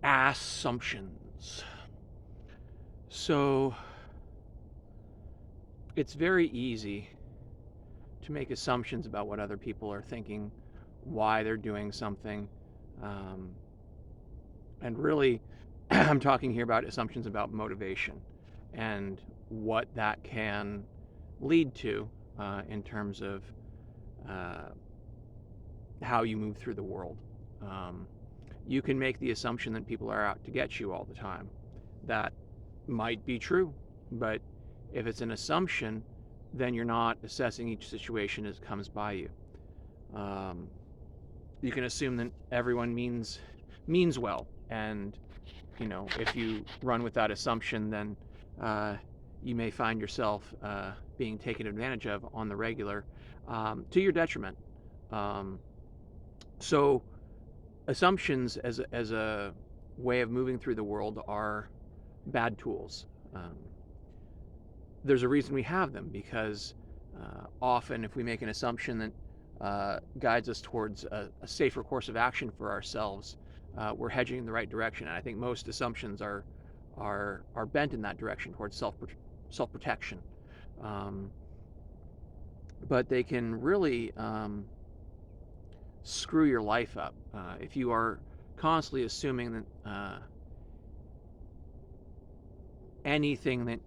Assumptions. So it's very easy to make assumptions about what other people are thinking, why they're doing something. Um, and really, I'm talking here about assumptions about motivation and what that can lead to in terms of uh, how you move through the world. Um, you can make the assumption that people are out to get you all the time. That might be true, but if it's an assumption, then you're not assessing each situation as it comes by you. Um, you can assume that everyone means well, and if you run with that assumption, then uh, you may find yourself being taken advantage of on the regular, to your detriment. Um, so assumptions as a way of moving through the world are bad tools. Um, there's a reason we have them, because often if we make an assumption that guides us towards a safer course of action for ourselves, we're hedging in the right direction. And I think most assumptions are bent in that direction towards self protection, um, but they can really screw your life up if you are constantly assuming that anything that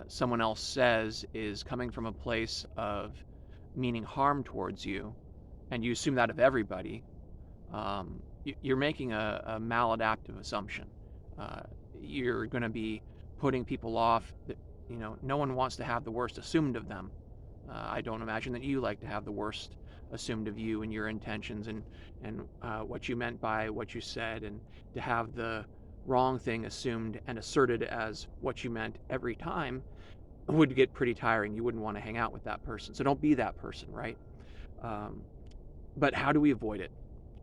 someone else says is coming from a place of meaning harm towards you, and you assume that of everybody. You're making a maladaptive assumption. Uh, you're going to be putting people off. That, no one wants to have the worst assumed of them. I don't imagine that you like to have the worst assumed of you and your intentions, and what you meant by what you said, and to have the wrong thing assumed and asserted as what you meant every time would get pretty tiring. You wouldn't want to hang out with that person. So don't be that person, right? Um, but how do we avoid it?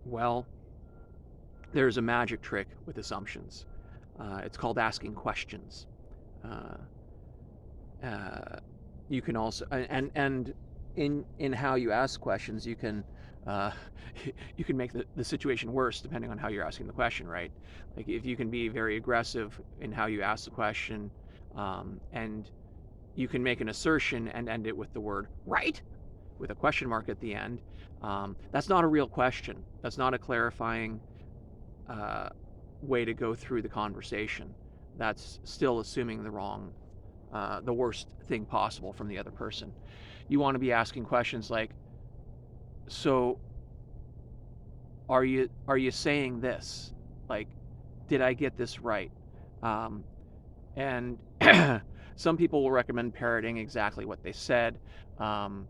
Well, there's a magic trick with assumptions. It's called asking questions. Uh, uh, you can also, and in how you ask questions, you can uh, you can make the situation worse depending on how you're asking the question, right? Like if you can be very aggressive in how you ask the question, and you can make an assertion and end it with the word right, with a question mark at the end. That's not a real question. That's not a clarifying uh, way to go through the conversation. That's still assuming the worst thing possible from the other person. You want to be asking questions like, "So, are you saying this? Like, did I get this right?" Um, and some people will recommend parroting exactly what they said, um,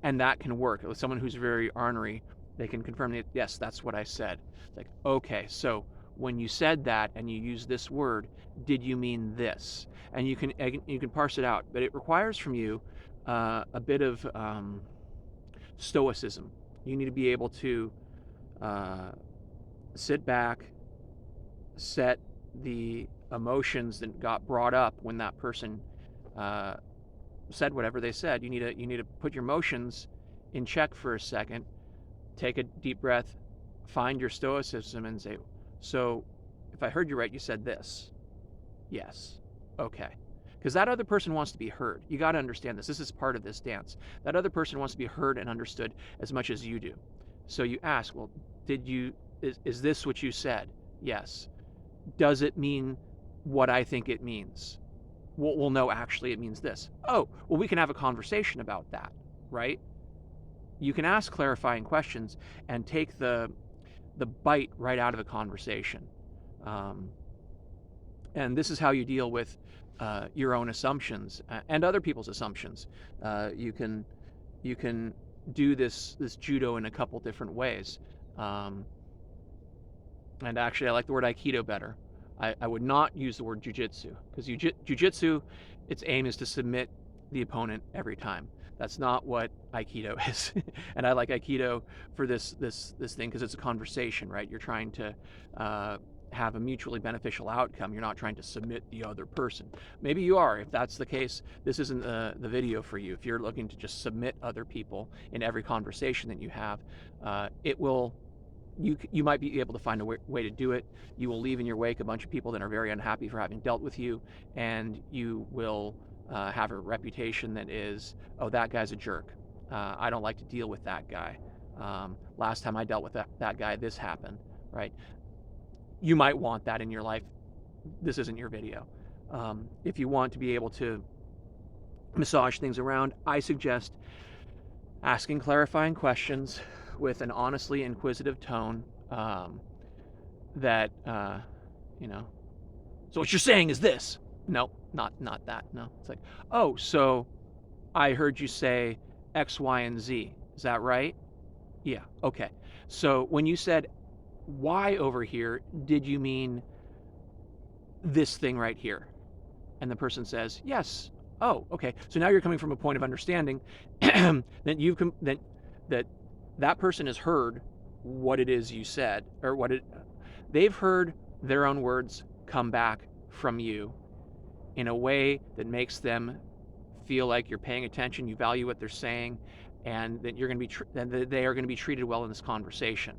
and that can work. With someone who's very ornery, they can confirm that, yes, that's what I said. It's like, okay, so when you said that and you use this word, did you mean this? And you can parse it out, but it requires from you a bit of stoicism. You need to be able to uh, sit back, set the emotions that got brought up when that person uh, said whatever they said. You need to put your emotions in check for a second, take a deep breath, find your stoicism, and say, "So, if I heard you right, you said this." Yes. Okay. Because that other person wants to be heard. You got to understand this. This is part of this dance. That other person wants to be heard and understood as much as you do. So you ask, well, is this what you said? Yes. Does it mean what I think it means? Well, no, actually, it means this. Oh, well, we can have a conversation about that, right? You can ask clarifying questions and take the bite right out of a conversation. Um, and this is how you deal with your own assumptions and other people's assumptions. You can do this judo in a couple different ways. Um, and actually, I like the word aikido better. I would not use the word jujitsu, because jujitsu, its aim is to submit the opponent every time. That's not what aikido is. And I like aikido for this thing because it's a conversation, right? You're trying to have a mutually beneficial outcome. You're not trying to submit the other person. Maybe you are. If that's the case, this isn't the video for you. If you're looking to just submit other people in every conversation that you have, it will you might be able to find a way to do it. You will leave in your wake a bunch of people that are very unhappy for having dealt with you, and you will have a reputation that is, oh, that guy's a jerk. I don't like to deal with that guy. Last time I dealt with that guy, this happened, right? You might want that in your life. This isn't your video. If you want to be able to massage things around, I suggest asking clarifying questions with an honestly inquisitive tone, that so what you're saying is this. No, not that. No, it's like, oh, so I heard you say X, Y, and Z. Is that right? Yeah. Okay. So when you said Y over here, did you mean this thing right here? And the person says, yes. Oh, okay. So now you're coming from a point of understanding that that person has heard what it is you said, or they've heard their own words come back from you in a way that makes them feel like you're paying attention, you value what they're saying, and that you're going to be that they are going to be treated well in this conversation,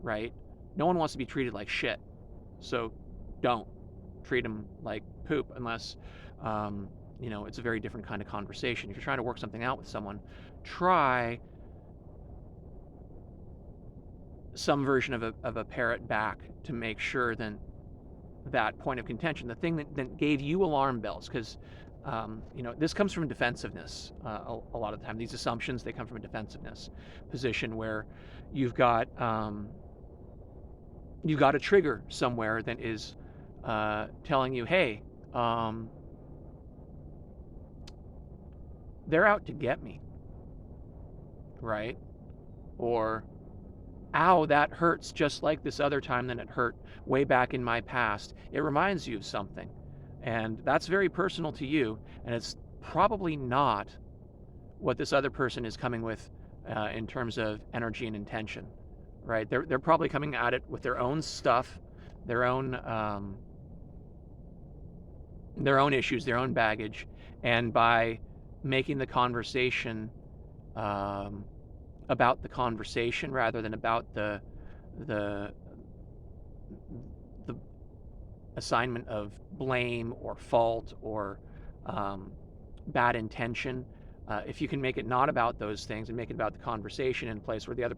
right? No one wants to be treated like shit, so don't treat them like poop unless it's a very different kind of conversation. If you're trying to work something out with someone, try some version of a parrot back to make sure that point of contention, the thing that gave you alarm bells, because this comes from defensiveness. A lot of the time, these assumptions, they come from a defensiveness position where you've got a trigger somewhere that is telling you, hey, they're out to get me, right? Or, ow, that hurts just like this other time that it hurt way back in my past. It reminds you of something. And that's very personal to you, and it's probably not what this other person is coming with in terms of energy and intention, right? They're probably coming at it with their own stuff, their own issues, their own baggage, and by making the conversation about the conversation rather than about the assignment of blame or fault or bad intention. If you can make it not about those things and make it about the conversation in a place where the other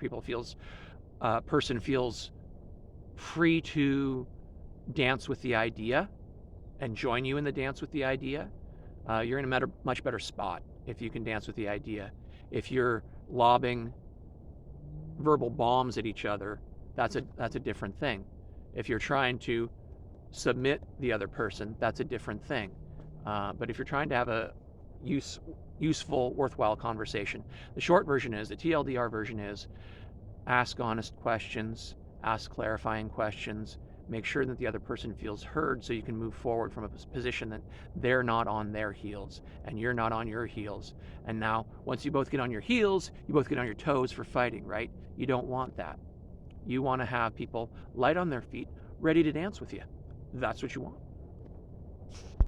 person feels free to dance with the idea and join you in the dance with the idea, you're in a much better spot if you can dance with the idea. If you're lobbing verbal bombs at each other, that's a different thing. If you're trying to submit the other person, that's a different thing. But if you're trying to have a useful, worthwhile conversation, the short version is, the TLDR version is, ask honest questions, ask clarifying questions, make sure that the other person feels heard so you can move forward from a position that they're not on their heels and you're not on your heels. And now, once you both get on your heels, you both get on your toes for fighting, right? You don't want that. You want to have people light on their feet, ready to dance with you. That's what you want.